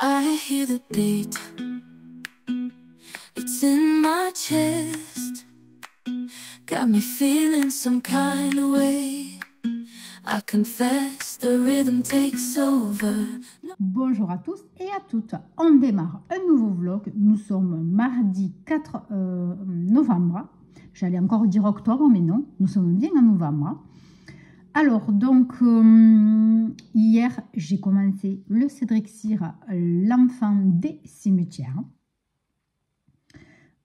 I hear the beat, it's in my chest, got me feeling some kind of way. I confess the rhythm takes over. Bonjour à tous et à toutes, on démarre un nouveau vlog. Nous sommes mardi 4 novembre, j'allais encore dire octobre mais non, nous sommes bien en novembre. Alors donc hier j'ai commencé le Cédric Cyr, l'enfant des cimetières.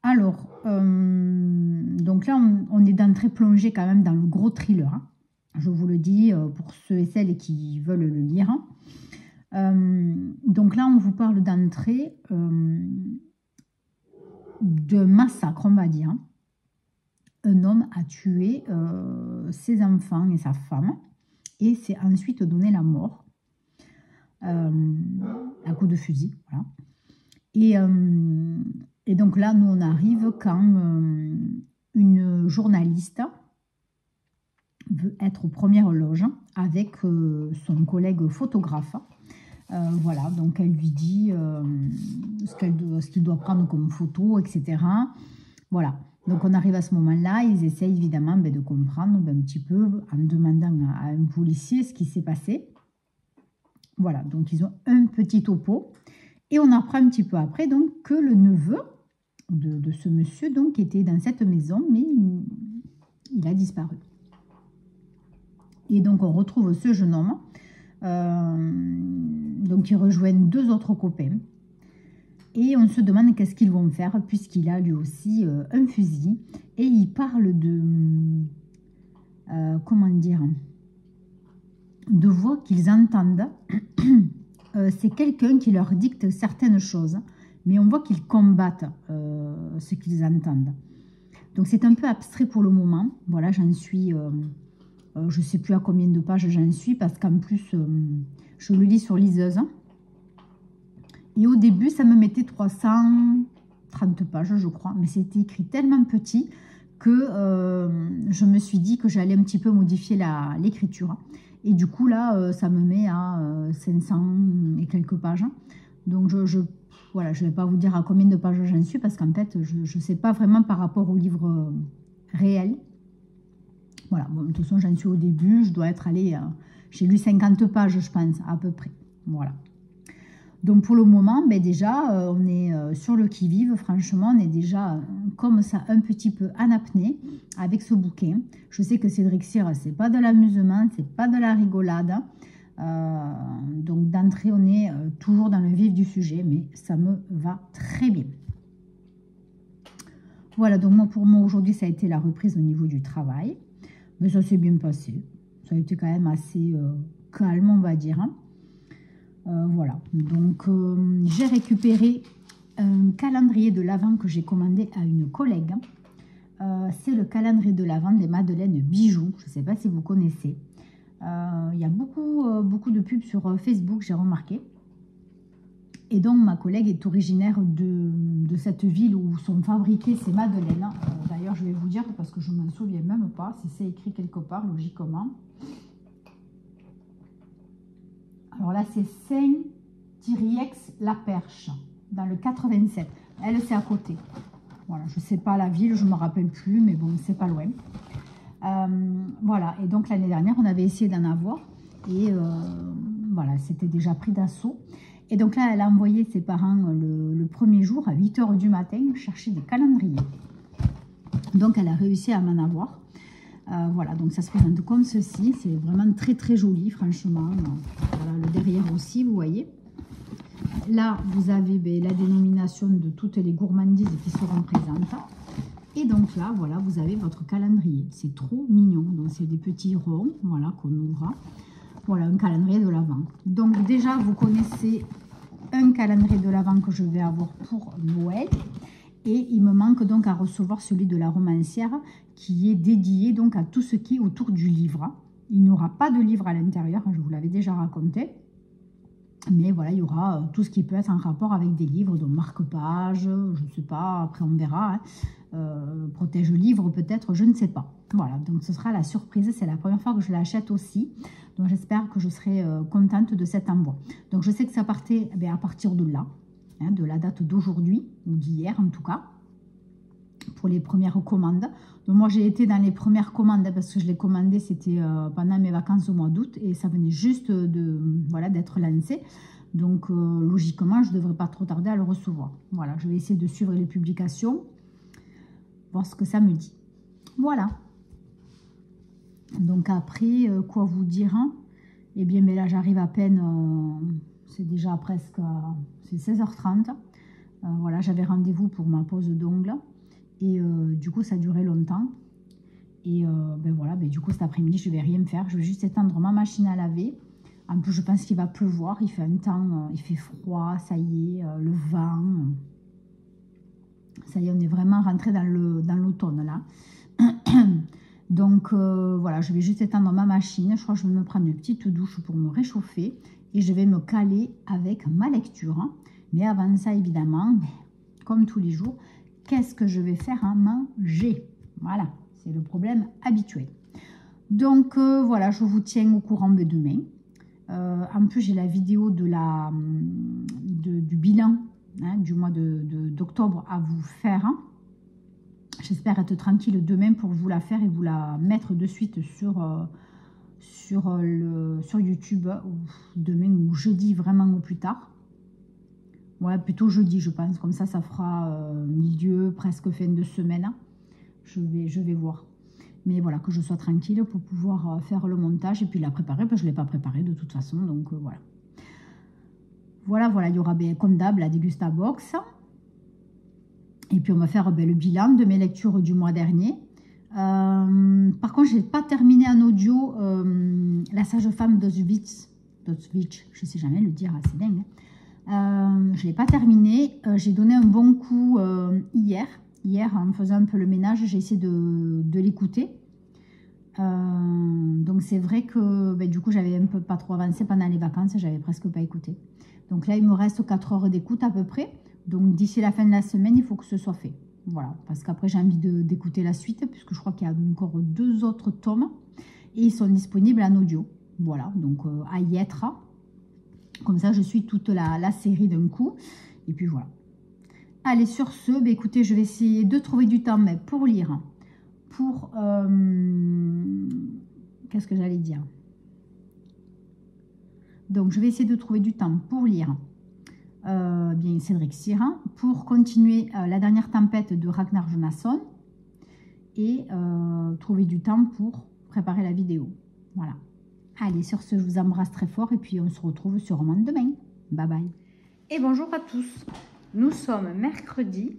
Alors donc là on est d'entrée plongé quand même dans le gros thriller, hein. Je vous le dis pour ceux et celles qui veulent le lire. Donc là on vous parle d'entrée de massacre, on va dire. Un homme a tué ses enfants et sa femme et s'est ensuite donné la mort à coup de fusil. Voilà. Et donc là, nous, on arrive quand une journaliste veut être aux premières loges avec son collègue photographe. Voilà, donc elle lui dit ce qu'il doit prendre comme photo, etc. Voilà. Donc on arrive à ce moment-là, ils essayent évidemment de comprendre un petit peu en demandant à un policier ce qui s'est passé. Voilà, donc ils ont un petit topo. Et on apprend un petit peu après donc, que le neveu de ce monsieur donc, était dans cette maison, mais il a disparu. Et donc on retrouve ce jeune homme, donc il rejoint deux autres copains. Et on se demande qu'est-ce qu'ils vont faire, puisqu'il a lui aussi un fusil. Et il parle de, comment dire, de voix qu'ils entendent. C'est quelqu'un qui leur dicte certaines choses, mais on voit qu'ils combattent ce qu'ils entendent. Donc c'est un peu abstrait pour le moment. Voilà, j'en suis, je ne sais plus à combien de pages j'en suis, parce qu'en plus, je le lis sur liseuse. Et au début, ça me mettait 330 pages, je crois. Mais c'était écrit tellement petit que je me suis dit que j'allais un petit peu modifier l'écriture. Et du coup, là, ça me met à 500 et quelques pages. Donc, voilà, je ne vais pas vous dire à combien de pages j'en suis parce qu'en fait, je ne sais pas vraiment par rapport au livre réel. Voilà, bon, de toute façon, j'en suis au début. Je dois être allée... j'ai lu 50 pages, je pense, à peu près. Voilà. Donc pour le moment, ben déjà, on est sur le qui-vive. Franchement, on est déjà comme ça un petit peu en apnée avec ce bouquin. Je sais que Cédric Cyr, c'est pas de l'amusement, c'est pas de la rigolade. Donc d'entrée, on est toujours dans le vif du sujet, mais ça me va très bien. Voilà, donc pour moi aujourd'hui, ça a été la reprise au niveau du travail. Mais ça s'est bien passé. Ça a été quand même assez calme, on va dire. Voilà, donc j'ai récupéré un calendrier de l'Avent que j'ai commandé à une collègue. C'est le calendrier de l'Avent des Madeleine Bijoux. Je ne sais pas si vous connaissez. Il y a beaucoup de pubs sur Facebook, j'ai remarqué. Et donc ma collègue est originaire de cette ville où sont fabriquées ces madeleines. D'ailleurs, je vais vous dire parce que je ne m'en souviens même pas si c'est écrit quelque part logiquement. Alors là, c'est Saint-Thirieix-la-Perche, dans le 87. Elle, c'est à côté. Voilà, je ne sais pas la ville, je ne me rappelle plus, mais bon, c'est pas loin. Voilà, et donc l'année dernière, on avait essayé d'en avoir. Et voilà, c'était déjà pris d'assaut. Et donc là, elle a envoyé ses parents le premier jour, à 8 h du matin, chercher des calendriers. Donc, elle a réussi à m'en avoir. Voilà, donc ça se présente comme ceci. C'est vraiment très très joli, franchement. Voilà, le derrière aussi, vous voyez. Là, vous avez la dénomination de toutes les gourmandises qui seront présentes. Et donc là, voilà, vous avez votre calendrier. C'est trop mignon. Donc, c'est des petits ronds, voilà, qu'on ouvre. Voilà, un calendrier de l'Avent. Donc, déjà, vous connaissez un calendrier de l'Avent que je vais avoir pour Noël. Et il me manque donc à recevoir celui de la romancière qui est dédié donc à tout ce qui est autour du livre. Il n'y aura pas de livre à l'intérieur, je vous l'avais déjà raconté. Mais voilà, il y aura tout ce qui peut être en rapport avec des livres, donc marque-page, je ne sais pas, après on verra. Hein. Protège-livre peut-être, je ne sais pas. Voilà, donc ce sera la surprise, c'est la première fois que je l'achète aussi. Donc j'espère que je serai contente de cet envoi. Donc je sais que ça partait à partir de là, hein, de la date d'aujourd'hui, ou d'hier en tout cas, pour les premières commandes. Donc moi j'ai été dans les premières commandes, parce que je l'ai commandé, c'était pendant mes vacances au mois d'août, et ça venait juste voilà, d'être lancé. Donc logiquement, je ne devrais pas trop tarder à le recevoir. Voilà, je vais essayer de suivre les publications, voir ce que ça me dit. Voilà. Donc après, quoi vous dire, hein? Eh bien, mais là, j'arrive à peine, c'est déjà presque, c'est 16h30. Voilà, j'avais rendez-vous pour ma pose d'ongles. Et du coup, ça a duré longtemps. Et ben voilà, ben, du coup, cet après-midi, je ne vais rien faire. Je vais juste étendre ma machine à laver. En plus, je pense qu'il va pleuvoir. Il fait un temps, il fait froid, ça y est, le vent. Ça y est, on est vraiment rentré dans l'automne, là. Donc, voilà, je vais juste étendre ma machine. Je crois que je vais me prendre une petite douche pour me réchauffer. Et je vais me caler avec ma lecture. Mais avant ça, évidemment, comme tous les jours, qu'est-ce que je vais faire à manger? Voilà, c'est le problème habituel. Donc, voilà, je vous tiens au courant de demain. En plus, j'ai la vidéo du bilan, hein, du mois d'octobre à vous faire. J'espère être tranquille demain pour vous la faire et vous la mettre de suite sur YouTube, demain ou jeudi, vraiment au plus tard. Ouais, plutôt jeudi, je pense. Comme ça fera milieu, presque fin de semaine. Je vais voir. Mais voilà, que je sois tranquille pour pouvoir faire le montage et puis la préparer. Parce que je ne l'ai pas préparé de toute façon, donc voilà. Voilà, il y aura comme d'hab la Dégustabox. Et puis on va faire le bilan de mes lectures du mois dernier. Par contre, je n'ai pas terminé en audio La sage-femme d'Auschwitz. Je ne sais jamais le dire, c'est dingue. Je ne l'ai pas terminé. J'ai donné un bon coup hier. Hier, en faisant un peu le ménage, j'ai essayé de l'écouter. Donc c'est vrai que du coup, j'avais un peu pas trop avancé pendant les vacances. J'avais presque pas écouté. Donc là, il me reste 4 heures d'écoute à peu près. Donc d'ici la fin de la semaine, il faut que ce soit fait. Voilà, parce qu'après j'ai envie d'écouter la suite, puisque je crois qu'il y a encore 2 autres tomes. Et ils sont disponibles en audio. Voilà, donc à y être. Comme ça, je suis toute la série d'un coup. Et puis voilà. Allez, sur ce, écoutez, je vais essayer de trouver du temps pour lire. Pour... qu'est-ce que j'allais dire? Donc, je vais essayer de trouver du temps pour lire bien Cédric Sira, pour continuer La dernière tempête de Ragnar Jonasson et trouver du temps pour préparer la vidéo. Voilà. Allez, sur ce, je vous embrasse très fort et puis on se retrouve sûrement demain. Bye bye. Et bonjour à tous. Nous sommes mercredi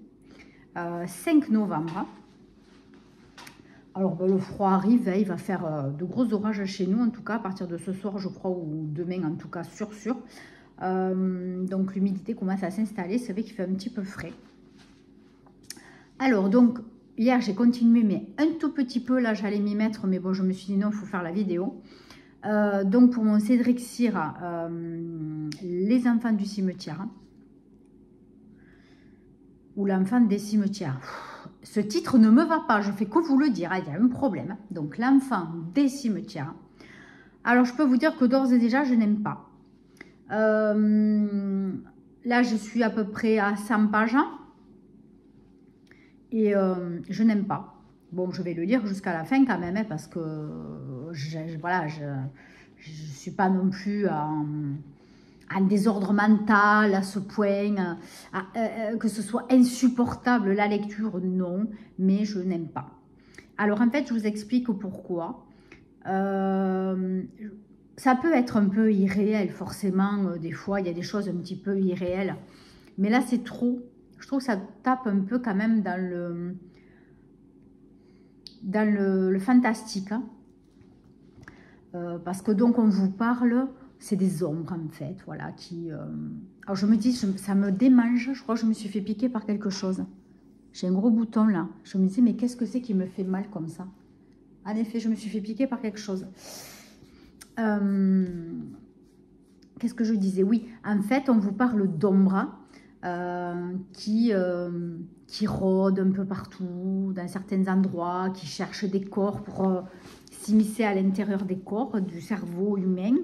5 novembre. Alors, le froid arrive, hein, il va faire de gros orages chez nous, en tout cas, à partir de ce soir, je crois, ou demain, en tout cas, sûr. Donc, l'humidité commence à s'installer, c'est vrai qu'il fait un petit peu frais. Alors, donc, hier, j'ai continué, mais un tout petit peu, là, j'allais m'y mettre, mais bon, je me suis dit non, il faut faire la vidéo. Donc, pour mon Cédric Sira, Les enfants du cimetière, ou l'enfant des cimetières. Ce titre ne me va pas, je fais que vous le dire, il y a un problème. Donc, l'enfant des cimetières. Alors, je peux vous dire que d'ores et déjà, je n'aime pas. Là, je suis à peu près à 100 pages. Et je n'aime pas. Bon, je vais le lire jusqu'à la fin quand même, hein, parce que voilà, je ne suis pas non plus en désordre mental à ce point, que ce soit insupportable la lecture, non, mais je n'aime pas. Alors en fait, je vous explique pourquoi. Ça peut être un peu irréel, forcément, des fois, il y a des choses un petit peu irréelles, mais là, c'est trop. Je trouve que ça tape un peu quand même dans le fantastique. Hein. Parce que donc, on vous parle... C'est des ombres, en fait, voilà, qui... Alors, je me dis, ça me démange. Je crois que je me suis fait piquer par quelque chose. J'ai un gros bouton, là. Je me dis, mais qu'est-ce que c'est qui me fait mal comme ça? En effet, je me suis fait piquer par quelque chose. qu'est-ce que je disais? Oui, en fait, on vous parle d'ombres qui rôdent un peu partout, dans certains endroits, qui cherchent des corps pour s'immiscer à l'intérieur des corps, du cerveau humain.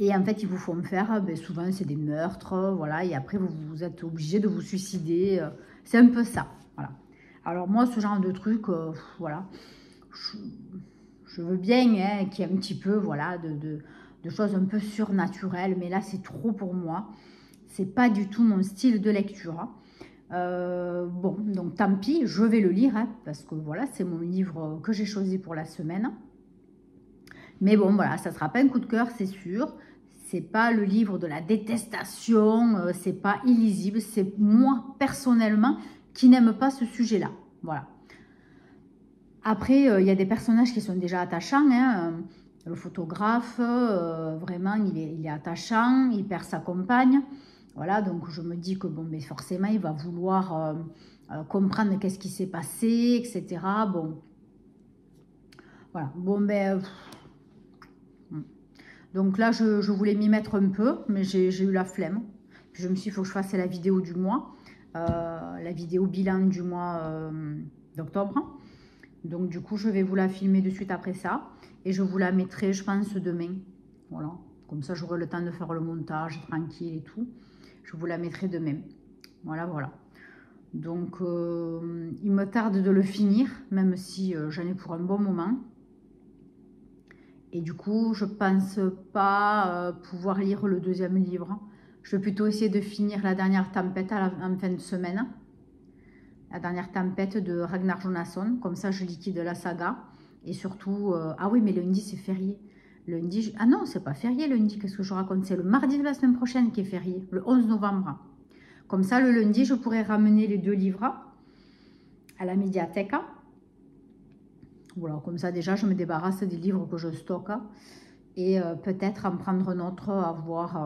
Et en fait, ils vous font faire, ben, souvent c'est des meurtres, voilà, et après vous êtes obligé de vous suicider. C'est un peu ça, voilà. Alors moi, ce genre de truc, voilà, je veux bien hein, qu'il y ait un petit peu, voilà, de choses un peu surnaturelles, mais là, c'est trop pour moi. C'est pas du tout mon style de lecture. Bon, donc tant pis, je vais le lire, hein, parce que voilà, c'est mon livre que j'ai choisi pour la semaine. Mais bon, voilà, ça ne sera pas un coup de cœur, c'est sûr. C'est pas le livre de la détestation, c'est pas illisible. C'est moi, personnellement, qui n'aime pas ce sujet-là. Voilà. Après, il y a des personnages qui sont déjà attachants. Hein. Le photographe, vraiment, il est attachant. Il perd sa compagne. Voilà, donc je me dis que bon, mais forcément, il va vouloir comprendre qu'est-ce qui s'est passé, etc. Bon, voilà. Bon, ben... Donc là, je voulais m'y mettre un peu, mais j'ai eu la flemme. Puis je me suis dit, il faut que je fasse la vidéo du mois, la vidéo bilan du mois d'octobre. Donc du coup, je vais vous la filmer de suite après ça. Et je vous la mettrai, je pense, demain. Voilà, comme ça, j'aurai le temps de faire le montage tranquille et tout. Je vous la mettrai demain. Voilà, voilà. Donc, il me tarde de le finir, même si j'en ai pour un bon moment. Et du coup, je pense pas pouvoir lire le deuxième livre. Je vais plutôt essayer de finir La Dernière Tempête en fin de semaine. La Dernière Tempête de Ragnar Jonasson. Comme ça, je liquide la saga. Et surtout... ah oui, mais lundi, c'est férié. Lundi... Ah non, c'est pas férié lundi. Qu'est-ce que je raconte? C'est le mardi de la semaine prochaine qui est férié. Le 11 novembre. Comme ça, le lundi, je pourrais ramener les 2 livres à la médiathèque. Voilà, comme ça déjà je me débarrasse des livres que je stocke et peut-être en prendre un autre à voir.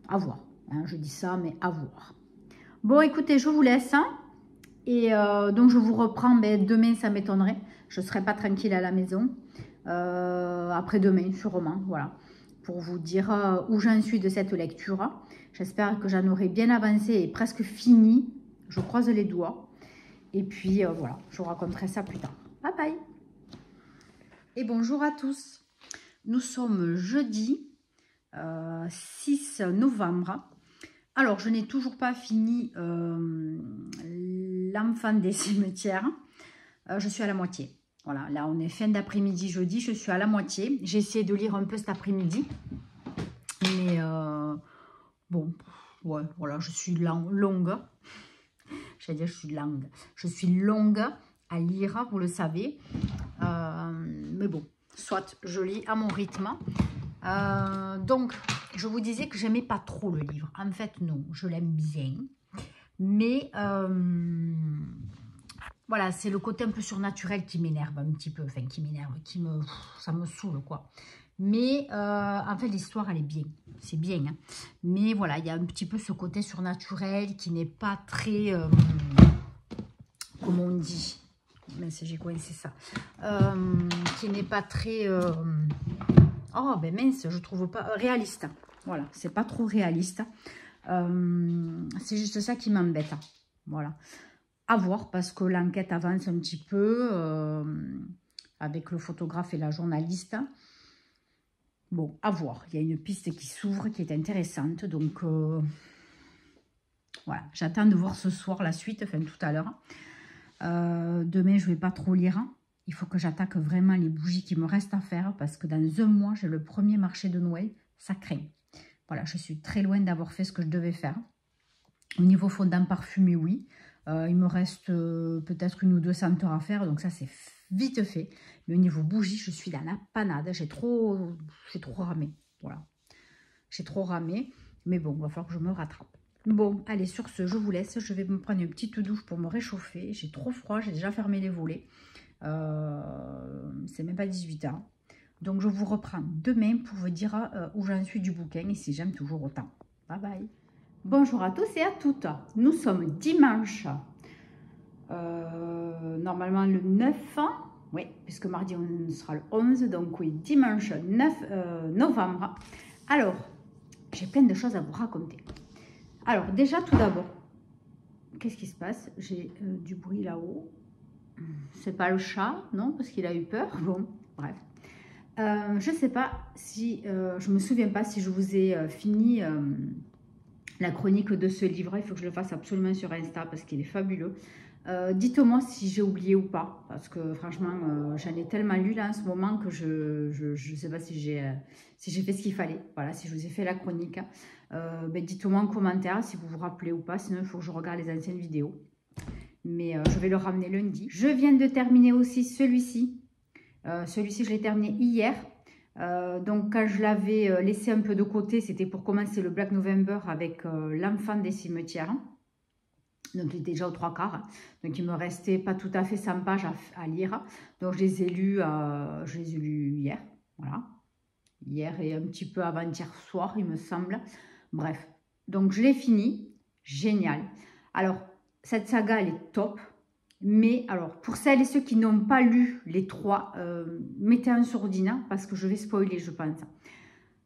Hein, je dis ça, mais à voir. Bon, écoutez, je vous laisse. Hein, et donc je vous reprends demain, ça m'étonnerait. Je ne serai pas tranquille à la maison. Après-demain, sûrement, voilà. Pour vous dire où j'en suis de cette lecture. J'espère que j'en aurai bien avancé et presque fini. Je croise les doigts. Et puis voilà, je vous raconterai ça plus tard. Bye bye. Et bonjour à tous. Nous sommes jeudi 6 novembre. Alors, je n'ai toujours pas fini L'Enfant des cimetières. Je suis à la moitié. Voilà, là on est fin d'après-midi jeudi, je suis à la moitié. J'ai essayé de lire un peu cet après-midi. Mais bon, ouais, voilà, je suis longue. J'allais dire, je suis longue à lire, vous le savez. Mais bon, soit je lis à mon rythme. Donc, je vous disais que j'aimais pas trop le livre. En fait, non, je l'aime bien. Mais voilà, c'est le côté un peu surnaturel qui m'énerve un petit peu. Enfin, qui m'énerve, ça me saoule, quoi. Mais en fait, l'histoire, elle est bien. C'est bien. Hein. Mais voilà, il y a un petit peu ce côté surnaturel qui n'est pas très... comment on dit? Mince, j'ai coincé ça. Qui n'est pas très... oh, ben mince, je trouve pas... réaliste. Voilà, c'est pas trop réaliste. C'est juste ça qui m'embête. Voilà. À voir, parce que l'enquête avance un petit peu avec le photographe et la journaliste. Bon, à voir. Il y a une piste qui s'ouvre, qui est intéressante. Donc, voilà. J'attends de voir ce soir la suite, enfin tout à l'heure. Demain, je ne vais pas trop lire. Il faut que j'attaque vraiment les bougies qui me restent à faire. Parce que dans un mois, j'ai le premier marché de Noël. Ça craint. Voilà, je suis très loin d'avoir fait ce que je devais faire. Au niveau fondant parfumé, oui. Il me reste peut-être 1 ou 2 senteurs à faire. Donc ça, c'est vite fait. Mais au niveau bougie, je suis dans la panade. J'ai trop ramé. Voilà. J'ai trop ramé. Mais bon, il va falloir que je me rattrape. Bon, allez, sur ce, je vous laisse. Je vais me prendre une petite douche pour me réchauffer. J'ai trop froid. J'ai déjà fermé les volets. C'est même pas 18 h. Donc, je vous reprends demain pour vous dire où j'en suis du bouquin et si j'aime toujours autant. Bye bye. Bonjour à tous et à toutes. Nous sommes dimanche. Normalement le 9 Oui, puisque mardi, on sera le 11, donc oui, dimanche 9 novembre. Alors, j'ai plein de choses à vous raconter. Alors, déjà, tout d'abord, qu'est-ce qui se passe? J'ai du bruit là-haut. C'est pas le chat, non, parce qu'il a eu peur. Bon, bref. Je ne sais pas si, je me souviens pas si je vous ai fini la chronique de ce livre. Il faut que je le fasse absolument sur Insta parce qu'il est fabuleux. Dites-moi si j'ai oublié ou pas, parce que franchement, j'en ai tellement lu là en ce moment que je ne sais pas si j'ai fait ce qu'il fallait. Voilà, si je vous ai fait la chronique. Ben, dites-moi en commentaire si vous vous rappelez ou pas, sinon il faut que je regarde les anciennes vidéos. Mais je vais le ramener lundi. Je viens de terminer aussi celui-ci. Celui-ci, je l'ai terminé hier. Donc, quand je l'avais laissé un peu de côté, c'était pour commencer le Black November avec l'enfant des cimetières. Donc, il était déjà aux 3/4. Donc, il me restait pas tout à fait 100 pages à lire. Donc, je les ai lus hier. Voilà. Hier et un petit peu avant-hier soir, il me semble. Bref. Donc, je l'ai fini. Génial. Alors, cette saga, elle est top. Mais alors, pour celles et ceux qui n'ont pas lu les 3, mettez un sourdine parce que je vais spoiler, je pense.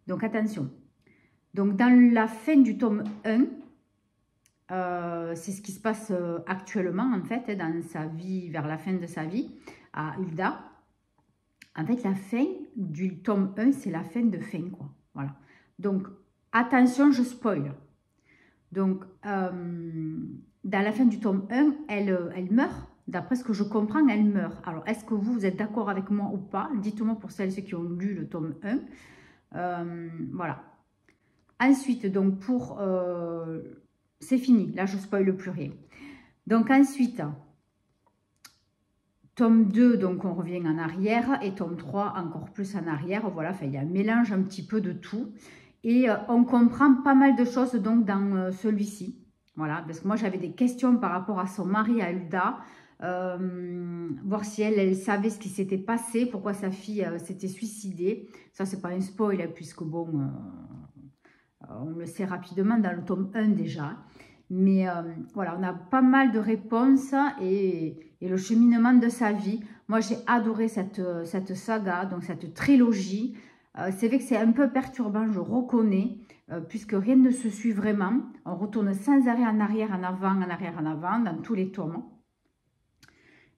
Donc, attention. Donc, dans la fin du tome 1, c'est ce qui se passe actuellement, en fait, dans sa vie, vers la fin de sa vie, à Hulda. En fait, la fin du tome 1, c'est la fin de fin, quoi. Voilà. Donc, attention, je spoil. Donc, dans la fin du tome 1, elle meurt. D'après ce que je comprends, elle meurt. Alors, est-ce que vous êtes d'accord avec moi ou pas? Dites-moi pour celles et ceux qui ont lu le tome 1. Voilà. Ensuite, donc, c'est fini. Là, je ne spoile plus rien. Donc, ensuite, tome 2, donc, on revient en arrière. Et tome 3, encore plus en arrière. Voilà, enfin, il y a un mélange un petit peu de tout. Et on comprend pas mal de choses, donc, dans celui-ci. Voilà, parce que moi, j'avais des questions par rapport à son mari, à Hulda. Voir si elle savait ce qui s'était passé, pourquoi sa fille s'était suicidée. Ça, c'est pas un spoil, puisque bon, on le sait rapidement dans le tome 1 déjà. Mais voilà, on a pas mal de réponses et le cheminement de sa vie. Moi, j'ai adoré cette saga, donc cette trilogie. C'est vrai que c'est un peu perturbant, je reconnais, puisque rien ne se suit vraiment. On retourne sans arrêt en arrière, en avant, en arrière, en avant, dans tous les tomes.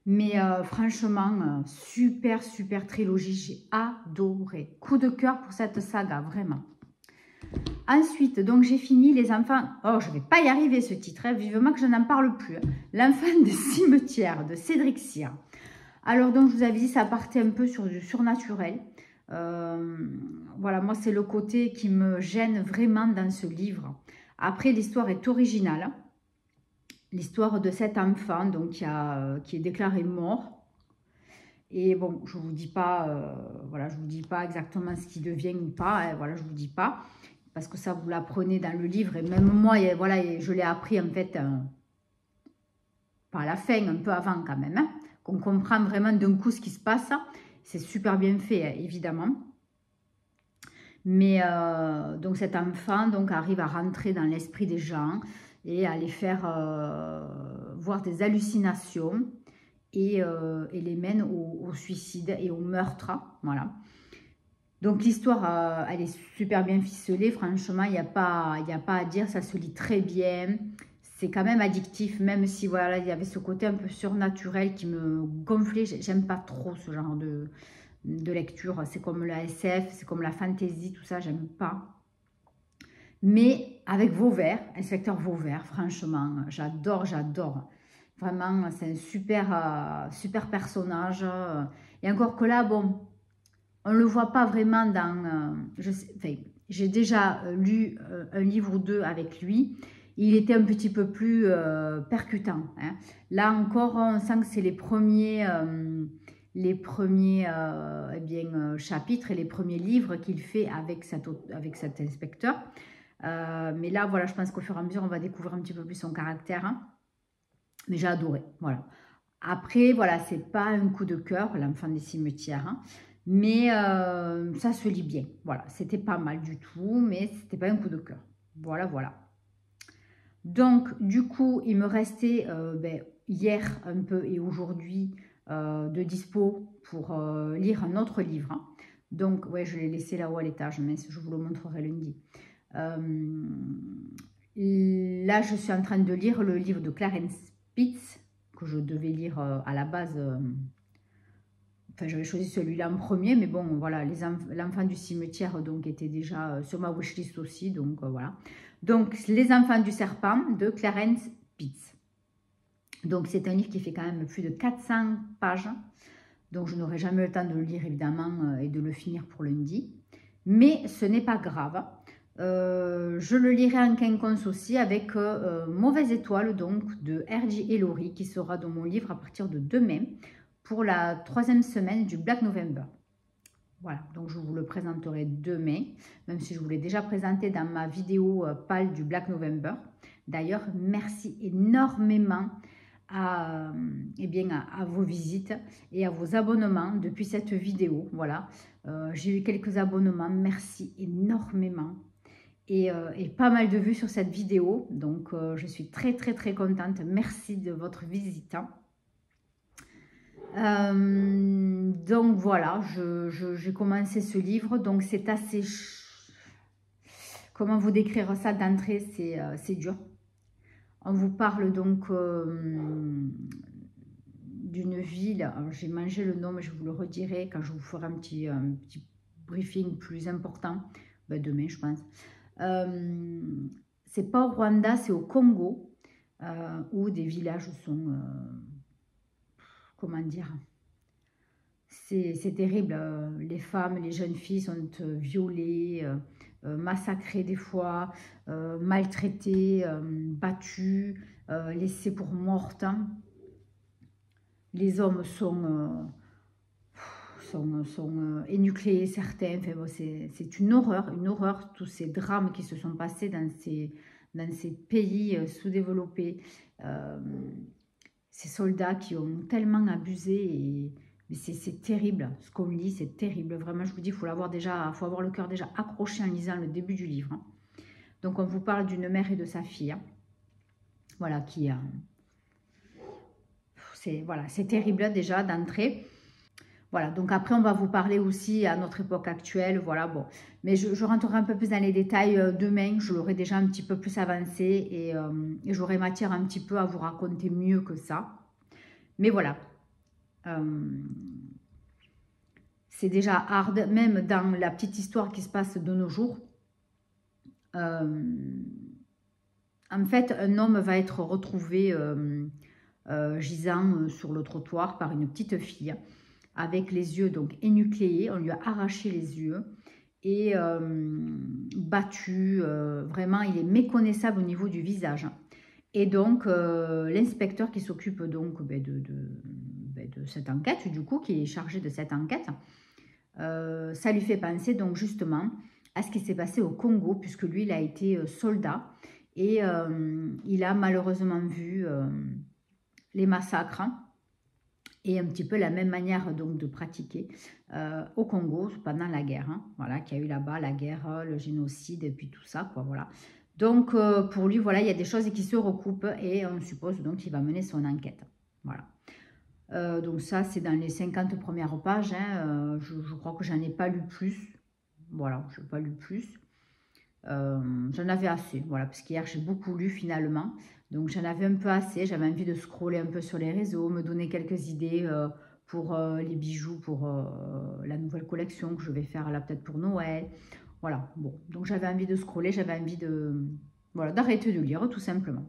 Mais franchement, super, super trilogie, j'ai adoré. Coup de cœur pour cette saga, vraiment. Ensuite, donc j'ai fini Les enfants... Oh, je ne vais pas y arriver ce titre, hein, vivement que je n'en parle plus. L'enfant des cimetières de Cédric Cyr. Alors, donc, je vous avais dit, ça partait un peu sur du surnaturel. Voilà, moi, c'est le côté qui me gêne vraiment dans ce livre. Après, l'histoire est originale. L'histoire de cet enfant donc, qui est déclaré mort. Et bon, je ne vous dis pas, voilà, je vous dis pas exactement ce qu'il devient ou pas. Hein, voilà, je ne vous dis pas. Parce que ça, vous l'apprenez dans le livre. Et même moi, voilà, je l'ai appris en fait, pas à la fin, un peu avant quand même. Hein, qu'on comprend vraiment d'un coup ce qui se passe. C'est super bien fait, hein, évidemment. Mais donc cet enfant donc, arrive à rentrer dans l'esprit des gens et à les faire voir des hallucinations et les mène au suicide et au meurtre. Voilà. Donc l'histoire, elle est super bien ficelée. Franchement, il n'y a pas à dire, ça se lit très bien. C'est quand même addictif, même si voilà, il y avait ce côté un peu surnaturel qui me gonflait. J'aime pas trop ce genre de lecture. C'est comme la SF, c'est comme la fantasy, tout ça, j'aime pas. Mais avec Vauvert, inspecteur Vauvert, franchement, j'adore, j'adore. Vraiment, c'est un super personnage. Et encore que là, bon, on ne le voit pas vraiment dans... j'ai déjà lu un livre ou deux avec lui. Il était un petit peu plus percutant. Hein. Là encore, on sent que c'est les premiers chapitres et les premiers livres qu'il fait avec cet inspecteur. Mais là, voilà, je pense qu'au fur et à mesure, on va découvrir un petit peu plus son caractère. Hein. Mais j'ai adoré, voilà. Après, voilà, c'est pas un coup de cœur, l'enfant des cimetières. Hein. Mais ça se lit bien. Voilà, c'était pas mal du tout, mais c'était pas un coup de cœur. Voilà, voilà. Donc, du coup, il me restait hier un peu et aujourd'hui de dispo pour lire un autre livre. Donc, ouais, je l'ai laissé là-haut à l'étage, mais je vous le montrerai lundi. Là, je suis en train de lire le livre de Clarence Spitz, que je devais lire à la base. Enfin, j'avais choisi celui-là en premier, mais bon, voilà, l'enfant du cimetière donc était déjà sur ma wishlist aussi, donc voilà. Donc, Les enfants du serpent de Clarence Spitz. Donc, c'est un livre qui fait quand même plus de 400 pages. Donc, je n'aurai jamais le temps de le lire, évidemment, et de le finir pour lundi. Mais ce n'est pas grave. Je le lirai en quinconce aussi avec Mauvaise étoile, donc, de R.J. Ellory, qui sera dans mon livre à partir de demain, pour la 3e semaine du Black November. Voilà, donc je vous le présenterai demain, même si je vous l'ai déjà présenté dans ma vidéo pâle du Black November. D'ailleurs, merci énormément à vos visites et à vos abonnements depuis cette vidéo. Voilà, j'ai eu quelques abonnements, merci énormément. Et pas mal de vues sur cette vidéo, donc je suis très contente. Merci de votre visite. Donc voilà, j'ai commencé ce livre, donc c'est assez... Comment vous décrire ça d'entrée, c'est dur. On vous parle donc d'une ville, j'ai mangé le nom, mais je vous le redirai quand je vous ferai un petit briefing plus important, ben demain je pense. C'est pas au Rwanda, c'est au Congo, où des villages sont... comment dire, c'est terrible. Les femmes, les jeunes filles sont violées, massacrées des fois, maltraitées, battues, laissées pour mortes. Les hommes sont énucléés, certains. Enfin, bon, c'est une horreur, tous ces drames qui se sont passés dans ces pays sous-développés. Ces soldats qui ont tellement abusé, mais c'est terrible, ce qu'on lit, c'est terrible, vraiment, je vous dis, il faut avoir le cœur déjà accroché en lisant le début du livre. Donc, on vous parle d'une mère et de sa fille, voilà, c'est terrible déjà d'entrée. Voilà, donc après, on va vous parler aussi à notre époque actuelle, voilà, bon. Mais je rentrerai un peu plus dans les détails demain, je l'aurai déjà un petit peu plus avancé et j'aurai matière un petit peu à vous raconter mieux que ça. Mais voilà, c'est déjà hard, même dans la petite histoire qui se passe de nos jours. En fait, un homme va être retrouvé gisant sur le trottoir par une petite fille, avec les yeux donc énucléés, on lui a arraché les yeux et battu, vraiment il est méconnaissable au niveau du visage. Et donc l'inspecteur qui s'occupe donc de cette enquête, du coup, qui est chargé de cette enquête, ça lui fait penser donc justement à ce qui s'est passé au Congo, puisque lui il a été soldat et il a malheureusement vu les massacres, et un petit peu la même manière donc de pratiquer au Congo pendant la guerre, voilà, qu'il y a eu là-bas, la guerre, le génocide et puis tout ça, quoi, voilà. Donc pour lui, voilà, il y a des choses qui se recoupent et on suppose donc qu'il va mener son enquête, voilà. Donc ça, c'est dans les 50 premières pages, je crois que j'en ai pas lu plus, voilà, je n'ai pas lu plus. J'en avais assez, voilà, parce qu'hier j'ai beaucoup lu finalement, donc j'en avais un peu assez, j'avais envie de scroller un peu sur les réseaux, me donner quelques idées pour les bijoux, pour la nouvelle collection que je vais faire là peut-être pour Noël, voilà, bon, donc j'avais envie de scroller, j'avais envie de, voilà, d'arrêter de lire tout simplement.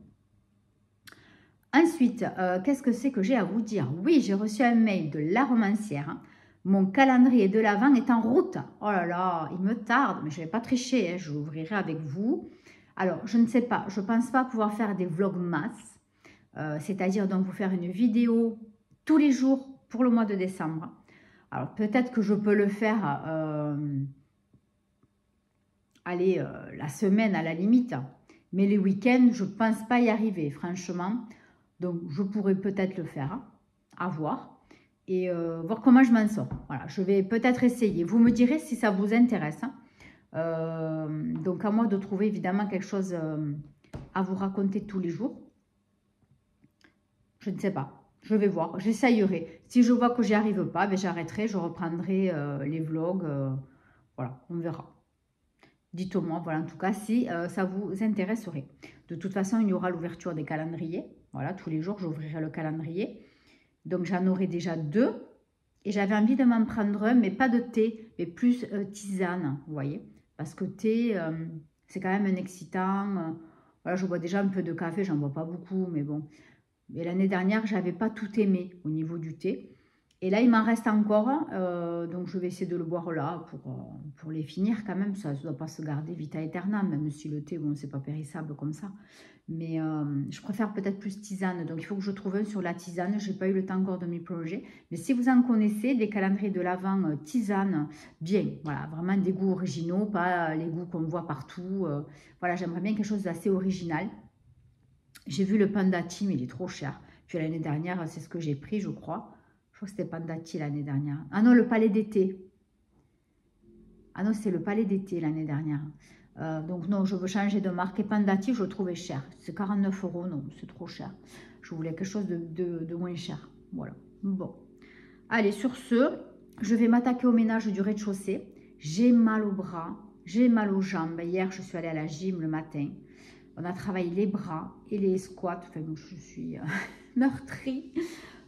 Ensuite, qu'est-ce que c'est que j'ai à vous dire? Oui, j'ai reçu un mail de la romancière. Mon calendrier de l'Avent est en route. Oh là là, il me tarde, mais je ne vais pas tricher, je l'ouvrirai avec vous. Alors, je ne sais pas, je ne pense pas pouvoir faire des vlogmas, c'est-à-dire donc vous faire une vidéo tous les jours pour le mois de décembre. Alors, peut-être que je peux le faire, la semaine à la limite, mais les week-ends, je ne pense pas y arriver, franchement. Donc, je pourrais peut-être le faire, à voir, et voir comment je m'en sors. Voilà, je vais peut-être essayer. Vous me direz si ça vous intéresse. Donc, à moi de trouver évidemment quelque chose à vous raconter tous les jours. Je ne sais pas. Je vais voir, j'essayerai. Si je vois que j'y arrive pas, ben j'arrêterai, je reprendrai les vlogs. Voilà, on verra. Dites-moi, voilà, en tout cas, si ça vous intéresserait. De toute façon, il y aura l'ouverture des calendriers. Voilà, tous les jours, j'ouvrirai le calendrier. Donc, j'en aurai déjà 2. Et j'avais envie de m'en prendre un, mais pas de thé, mais plus tisane, vous voyez. Parce que thé, c'est quand même un excitant. Voilà, je bois déjà un peu de café, j'en bois pas beaucoup, mais bon. Et l'année dernière, je n'avais pas tout aimé au niveau du thé. Et là, il m'en reste encore, donc je vais essayer de le boire là pour les finir quand même. Ça ne doit pas se garder vita aeternam, même si le thé, bon, c'est pas périssable comme ça. Mais je préfère peut-être plus tisane, donc il faut que je trouve un sur la tisane. Je n'ai pas eu le temps encore de m'y plonger. Mais si vous en connaissez, des calendriers de l'Avent tisane, bien, voilà, vraiment des goûts originaux, pas les goûts qu'on voit partout. Voilà, j'aimerais bien quelque chose d'assez original. J'ai vu le Pandati, mais il est trop cher. Puis l'année dernière, c'est ce que j'ai pris, je crois. Je crois que c'était Pandati l'année dernière. Ah non, le Palais d'été. Ah non, c'est le Palais d'été l'année dernière. Donc non, je veux changer de marque. Et Pandati, je le trouvais cher. C'est 49 €, non, c'est trop cher. Je voulais quelque chose de moins cher. Voilà. Bon. Allez, sur ce, je vais m'attaquer au ménage du rez-de-chaussée. J'ai mal aux bras, j'ai mal aux jambes. Hier, je suis allée à la gym le matin. On a travaillé les bras et les squats. Enfin, bon, je suis meurtrie.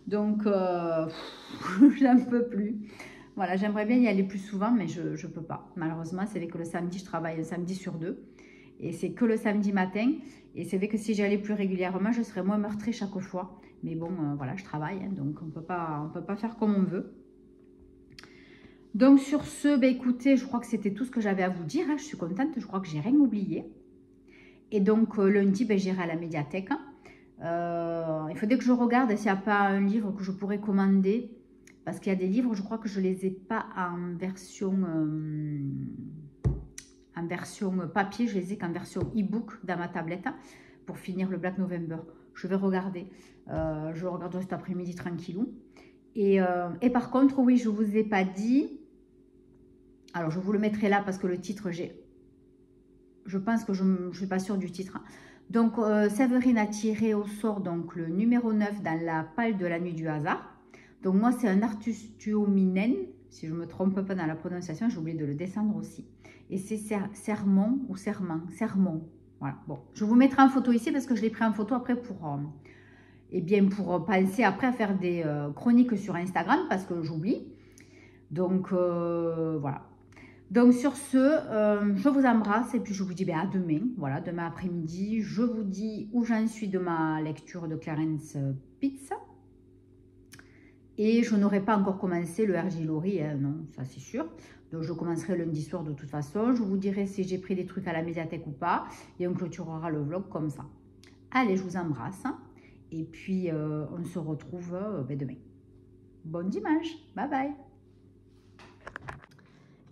Donc, j'en peux plus. Voilà, j'aimerais bien y aller plus souvent, mais je ne peux pas. Malheureusement, c'est vrai que le samedi, je travaille un samedi sur 2. Et c'est que le samedi matin. Et c'est vrai que si j'y allais plus régulièrement, je serais moins meurtrie chaque fois. Mais bon, voilà, je travaille, hein, donc on peut pas faire comme on veut. Donc, sur ce, ben, écoutez, je crois que c'était tout ce que j'avais à vous dire. Hein. Je suis contente, je crois que j'ai rien oublié. Et donc, lundi, ben, j'irai à la médiathèque. Il faudrait que je regarde s'il n'y a pas un livre que je pourrais commander. Parce qu'il y a des livres, je crois que je ne les ai pas en version papier. Je les ai qu'en version e-book dans ma tablette pour finir le Black November. Je vais regarder. Je regarderai cet après-midi tranquillou. Et par contre, oui, je ne vous ai pas dit. Alors, je vous le mettrai là parce que le titre, je pense que je ne suis pas sûre du titre. Donc, Séverine a tiré au sort donc, le numéro 9 dans la palle de la nuit du hasard. Donc, moi, c'est un Artus Tuominen. Si je ne me trompe pas dans la prononciation, j'ai oublié de le descendre aussi. Et c'est Sermon ou Serment. Sermon. Voilà. Bon, je vous mettrai en photo ici parce que je l'ai pris en photo après pour penser après à faire des chroniques sur Instagram parce que j'oublie. Donc, voilà. Donc, sur ce, je vous embrasse et puis je vous dis à demain. Voilà, demain après-midi, je vous dis où j'en suis de ma lecture de Clarence Pitts. Et je n'aurai pas encore commencé le R.J. Laurie, hein, non, ça c'est sûr. Donc, je commencerai lundi soir de toute façon. Je vous dirai si j'ai pris des trucs à la médiathèque ou pas. Et on clôturera le vlog comme ça. Allez, je vous embrasse. Et puis, on se retrouve demain. Bon dimanche. Bye bye.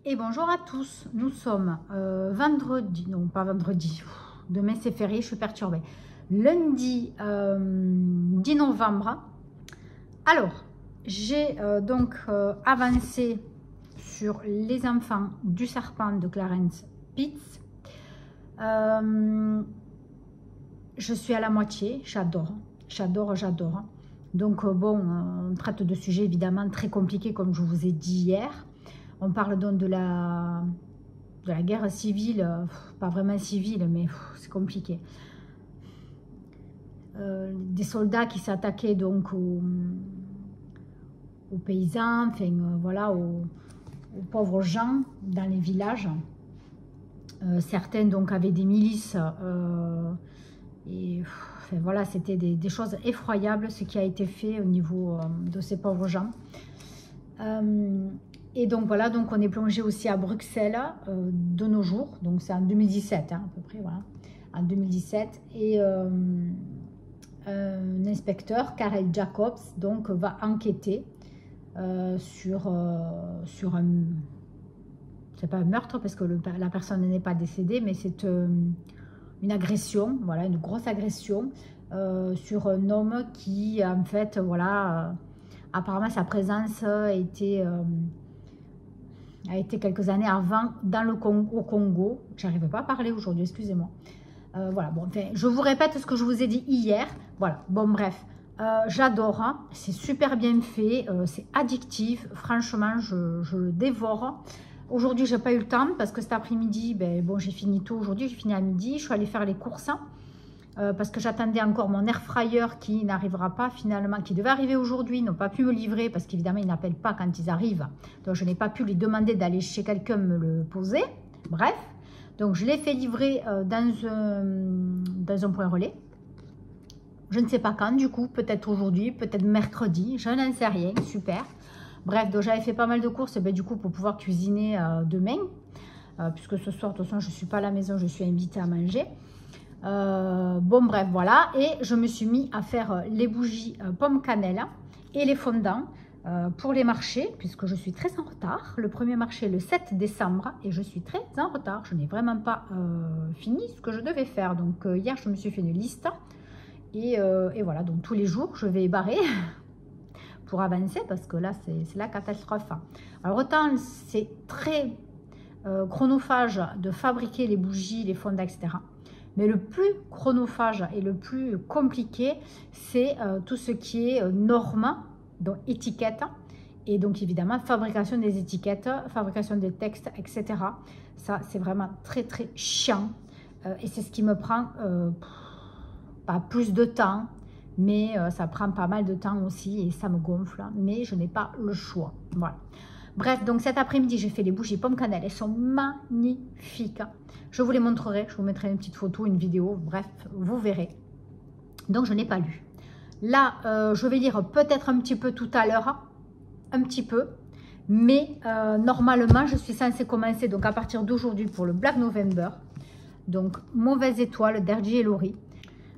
Et bonjour à tous. Nous sommes vendredi. Non, pas vendredi. Demain, c'est férié. Je suis perturbée. Lundi 10 novembre. Alors, j'ai donc avancé sur Les enfants du serpent de Clarence Pitts. Je suis à la moitié. J'adore. J'adore. Donc, bon, on traite de sujets évidemment très compliqués comme je vous ai dit hier. On parle donc de la guerre civile, pas vraiment civile, mais c'est compliqué. Des soldats qui s'attaquaient donc aux paysans, enfin voilà, aux pauvres gens dans les villages. Certains donc avaient des milices et enfin, voilà, c'était des choses effroyables ce qui a été fait au niveau de ces pauvres gens. Et donc voilà, donc on est plongé aussi à Bruxelles de nos jours, donc c'est en 2017 hein, à peu près, voilà, en 2017. Et un inspecteur, Karel Jacobs, donc va enquêter sur un, c'est pas un meurtre parce que la personne n'est pas décédée, mais c'est une agression, voilà, une grosse agression sur un homme qui en fait, voilà, apparemment sa présence a été quelques années avant au Congo. J'arrive pas à parler aujourd'hui, excusez-moi. Voilà, bon, enfin, je vous répète ce que je vous ai dit hier. Voilà, bon, bref. J'adore, hein. C'est super bien fait, c'est addictif, franchement je le dévore. Aujourd'hui j'ai pas eu le temps parce que cet après-midi, ben, bon, j'ai fini tôt aujourd'hui, j'ai fini à midi, je suis allée faire les courses parce que j'attendais encore mon air fryer qui n'arrivera pas finalement, qui devait arriver aujourd'hui, ils n'ont pas pu me livrer parce qu'évidemment ils n'appellent pas quand ils arrivent, donc je n'ai pas pu lui demander d'aller chez quelqu'un me le poser, bref, donc je l'ai fait livrer dans un point relais. Je ne sais pas quand, du coup, peut-être aujourd'hui, peut-être mercredi, je n'en sais rien, super. Bref, donc j'avais fait pas mal de courses, ben, du coup, pour pouvoir cuisiner demain, puisque ce soir, de toute façon, je ne suis pas à la maison, je suis invitée à manger. Bon, bref, voilà, et je me suis mis à faire les bougies pomme cannelle et les fondants pour les marchés, puisque je suis très en retard. Le premier marché le 7 décembre, et je suis très en retard. Je n'ai vraiment pas fini ce que je devais faire. Donc, hier, je me suis fait une liste. Et voilà, donc tous les jours, je vais barrer pour avancer parce que là, c'est la catastrophe. Alors, autant c'est très chronophage de fabriquer les bougies, les fondants, etc. Mais le plus chronophage et le plus compliqué, c'est tout ce qui est normes, donc étiquettes. Et donc, évidemment, fabrication des étiquettes, fabrication des textes, etc. Ça, c'est vraiment très, très chiant. Et c'est ce qui me prend... pas plus de temps, mais ça prend pas mal de temps aussi et ça me gonfle, mais je n'ai pas le choix. Voilà. Bref, donc cet après-midi, j'ai fait les bougies pomme cannelle. Elles sont magnifiques. Je vous les montrerai. Je vous mettrai une petite photo, une vidéo. Bref, vous verrez. Donc, je n'ai pas lu. Là, je vais lire peut-être un petit peu tout à l'heure. Un petit peu. Mais normalement, je suis censée commencer donc à partir d'aujourd'hui pour le Black November. Donc, Mauvaise Étoile d'Hergé et Laurie.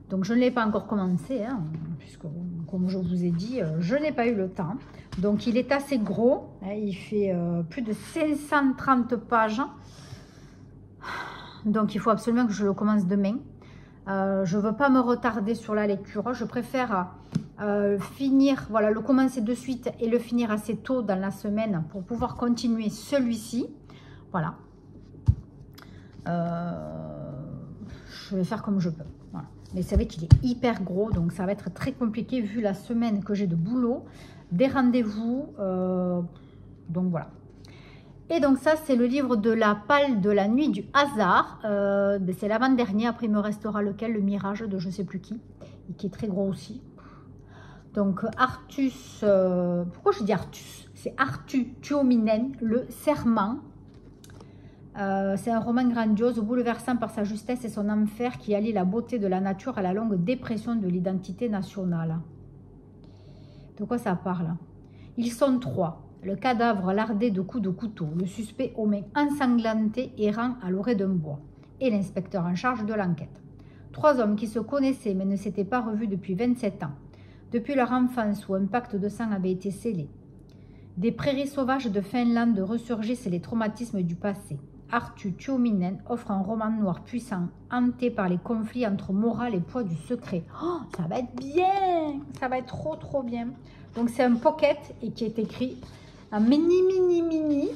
Donc, je ne l'ai pas encore commencé, hein, puisque, comme je vous ai dit, je n'ai pas eu le temps. Donc, il est assez gros. Hein, il fait plus de 530 pages. Donc, il faut absolument que je le commence demain. Je ne veux pas me retarder sur la lecture. Je préfère finir, voilà, le commencer de suite et le finir assez tôt dans la semaine pour pouvoir continuer celui-ci. Voilà. Je vais faire comme je peux. Voilà. Mais c'est vrai qu'il est hyper gros, donc ça va être très compliqué vu la semaine que j'ai de boulot, des rendez-vous. Donc voilà. Et donc ça, c'est le livre de la Palle de la nuit du hasard. C'est l'avant-dernier. Après, il me restera lequel? Le Mirage de je ne sais plus qui. Et qui est très gros aussi. Donc Artus... pourquoi je dis Artus? C'est Arthur Tuominen, Le Serment. C'est un roman grandiose, bouleversant par sa justesse et son enfer qui allie la beauté de la nature à la longue dépression de l'identité nationale. De quoi ça parle? Ils sont trois. Le cadavre lardé de coups de couteau, le suspect aux mains ensanglantées errant à l'orée d'un bois, et l'inspecteur en charge de l'enquête. Trois hommes qui se connaissaient mais ne s'étaient pas revus depuis 27 ans, depuis leur enfance où un pacte de sang avait été scellé. Des prairies sauvages de Finlande ressurgissent les traumatismes du passé. Arthur Tuominen offre un roman noir puissant, hanté par les conflits entre morale et poids du secret. Oh, ça va être bien! Ça va être trop, trop bien. Donc, c'est un pocket et qui est écrit en mini.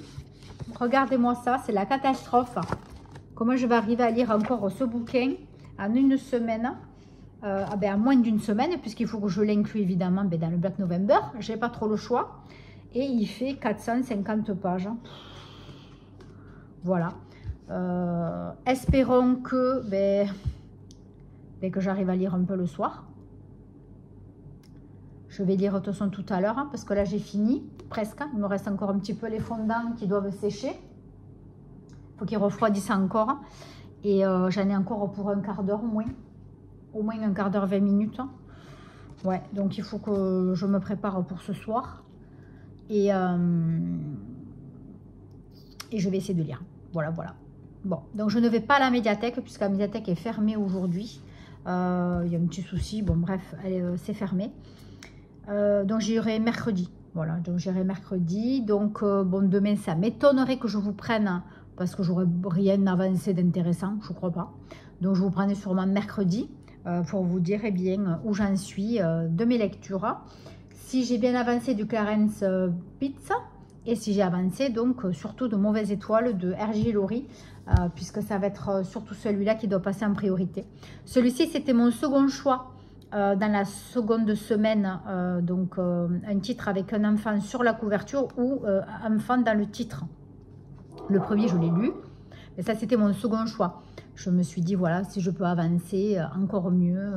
Regardez-moi ça, c'est la catastrophe. Comment je vais arriver à lire encore ce bouquin en une semaine? En moins d'une semaine, puisqu'il faut que je l'inclue évidemment dans le Black November. Je n'ai pas trop le choix. Et il fait 450 pages. Voilà. Espérons que, que j'arrive à lire un peu le soir. Je vais lire de toute façon tout à l'heure, hein, parce que là j'ai fini, presque. Il me reste encore un petit peu les fondants qui doivent sécher. Il faut qu'ils refroidissent encore. Et j'en ai encore pour un quart d'heure au moins. Au moins un quart d'heure, 20 minutes. Ouais, donc il faut que je me prépare pour ce soir. Et je vais essayer de lire. Voilà. Bon, donc je ne vais pas à la médiathèque puisque la médiathèque est fermée aujourd'hui. Il y a un petit souci. Bon, bref, c'est fermé. Donc j'irai mercredi. Voilà, donc j'irai mercredi. Donc, bon, demain, ça m'étonnerait que je vous prenne parce que j'aurais rien avancé d'intéressant, je crois pas. Donc, je vous prendrai sûrement mercredi pour vous dire eh bien, où j'en suis de mes lectures. Si j'ai bien avancé du Clarence Pizza et si j'ai avancé donc surtout de Mauvaise Étoile de Hergé et Laurie, puisque ça va être surtout celui-là qui doit passer en priorité. Celui-ci, c'était mon second choix dans la seconde semaine, donc un titre avec un enfant sur la couverture ou enfant dans le titre. Le premier, je l'ai lu, mais ça, c'était mon second choix. Je me suis dit, voilà, si je peux avancer, encore mieux.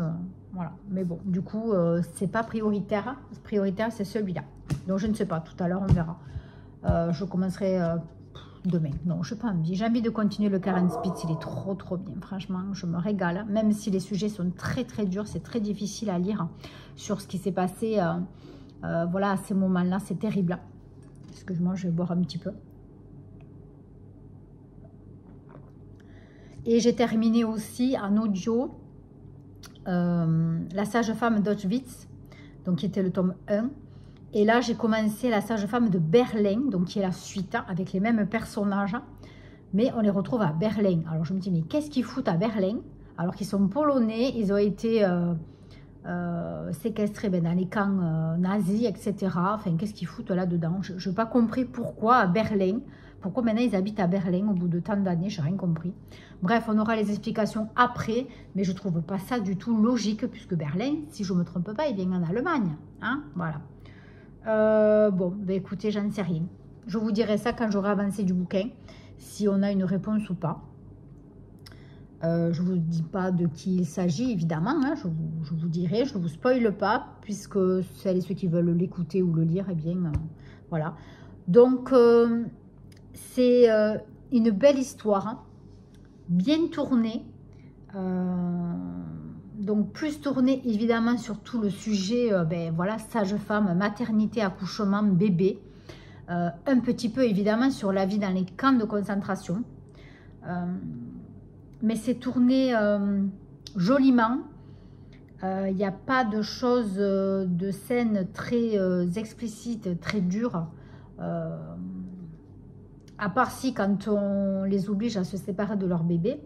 Voilà. Mais bon, du coup, c'est pas prioritaire. Prioritaire, c'est celui-là. Donc, je ne sais pas. Tout à l'heure, on verra. Je commencerai demain. Non, je n'ai pas envie. J'ai envie de continuer le Karen Spitz. Il est trop, trop bien. Franchement, je me régale. Même si les sujets sont très, très durs. C'est très difficile à lire sur ce qui s'est passé. Voilà, à ces moments-là, c'est terrible. Excuse-moi, je vais boire un petit peu. Et j'ai terminé aussi en audio La sage-femme d'Auschwitz, donc qui était le tome 1. Et là, j'ai commencé La sage-femme de Berlin, donc qui est la suite, avec les mêmes personnages. Mais on les retrouve à Berlin. Alors je me dis, mais qu'est-ce qu'ils foutent à Berlin? Alors qu'ils sont polonais, ils ont été séquestrés dans les camps nazis, etc. Enfin, qu'est-ce qu'ils foutent là-dedans? Je n'ai pas compris pourquoi à Berlin. Pourquoi maintenant ils habitent à Berlin au bout de tant d'années, je n'ai rien compris. Bref, on aura les explications après, mais je ne trouve pas ça du tout logique, puisque Berlin, si je ne me trompe pas, est bien en Allemagne. Hein, voilà. Bon, ben écoutez, j'en sais rien. Je vous dirai ça quand j'aurai avancé du bouquin, si on a une réponse ou pas. Je ne vous dis pas de qui il s'agit, évidemment. Hein, je vous dirai, je ne vous spoile pas, puisque celles et ceux qui veulent l'écouter ou le lire, eh bien, voilà. Donc, c'est une belle histoire, hein, bien tournée. Donc, plus tournée, évidemment, sur tout le sujet, ben, voilà, sage-femme, maternité, accouchement, bébé. Un petit peu, évidemment, sur la vie dans les camps de concentration. Mais c'est tourné joliment. Il n'y a pas de choses, de scènes très explicites, très dures. À part si, quand on les oblige à se séparer de leur bébé.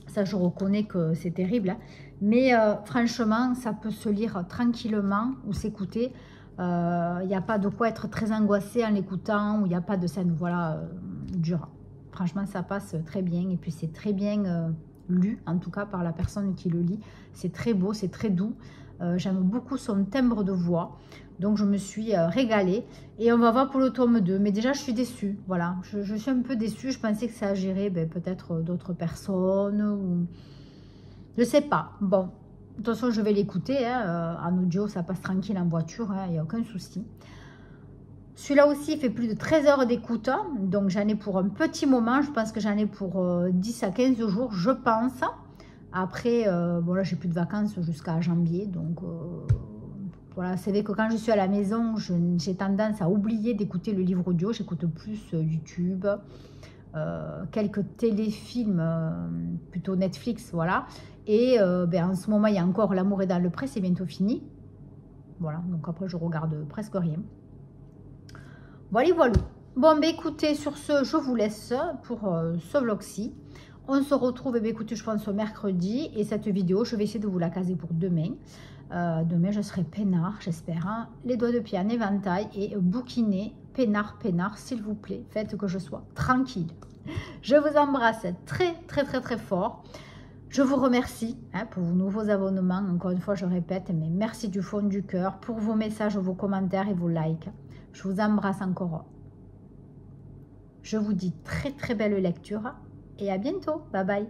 Ça, je reconnais que c'est terrible. Hein. Mais franchement, ça peut se lire tranquillement ou s'écouter. Il n'y a pas de quoi être très angoissé en l'écoutant. Ou il n'y a pas de scène, voilà, dure. Franchement, ça passe très bien. Et puis, c'est très bien lu, en tout cas, par la personne qui le lit. C'est très beau, c'est très doux. J'aime beaucoup son timbre de voix. Donc, je me suis régalée. Et on va voir pour le tome 2. Mais déjà, je suis déçue. Voilà, je suis un peu déçue. Je pensais que ça gérait peut-être d'autres personnes. Ou... Je ne sais pas. Bon, de toute façon, je vais l'écouter. Hein. En audio, ça passe tranquille en voiture. Il n'y a aucun souci. Celui-là aussi fait plus de 13 heures d'écoute. Donc, j'en ai pour un petit moment. Je pense que j'en ai pour 10 à 15 jours, je pense. Après, bon là, j'ai plus de vacances jusqu'à janvier. Donc... voilà, c'est vrai que quand je suis à la maison, j'ai tendance à oublier d'écouter le livre audio. J'écoute plus YouTube, quelques téléfilms, plutôt Netflix, voilà. Et en ce moment, il y a encore L'amour est dans le pré, c'est bientôt fini. Voilà, donc après, je regarde presque rien. Voilà, voilà. Bon, écoutez, sur ce, je vous laisse pour ce vlog-ci. On se retrouve, écoutez, je pense, mercredi. Et cette vidéo, je vais essayer de vous la caser pour demain. Demain, je serai peinard, j'espère. Hein. Les doigts de pied en éventail et bouquiné, peinard, s'il vous plaît. Faites que je sois tranquille. Je vous embrasse très, très, très, très fort. Je vous remercie hein, pour vos nouveaux abonnements. Encore une fois, je répète, mais merci du fond du cœur pour vos messages, vos commentaires et vos likes. Je vous embrasse encore. Je vous dis très, très belle lecture et à bientôt. Bye bye.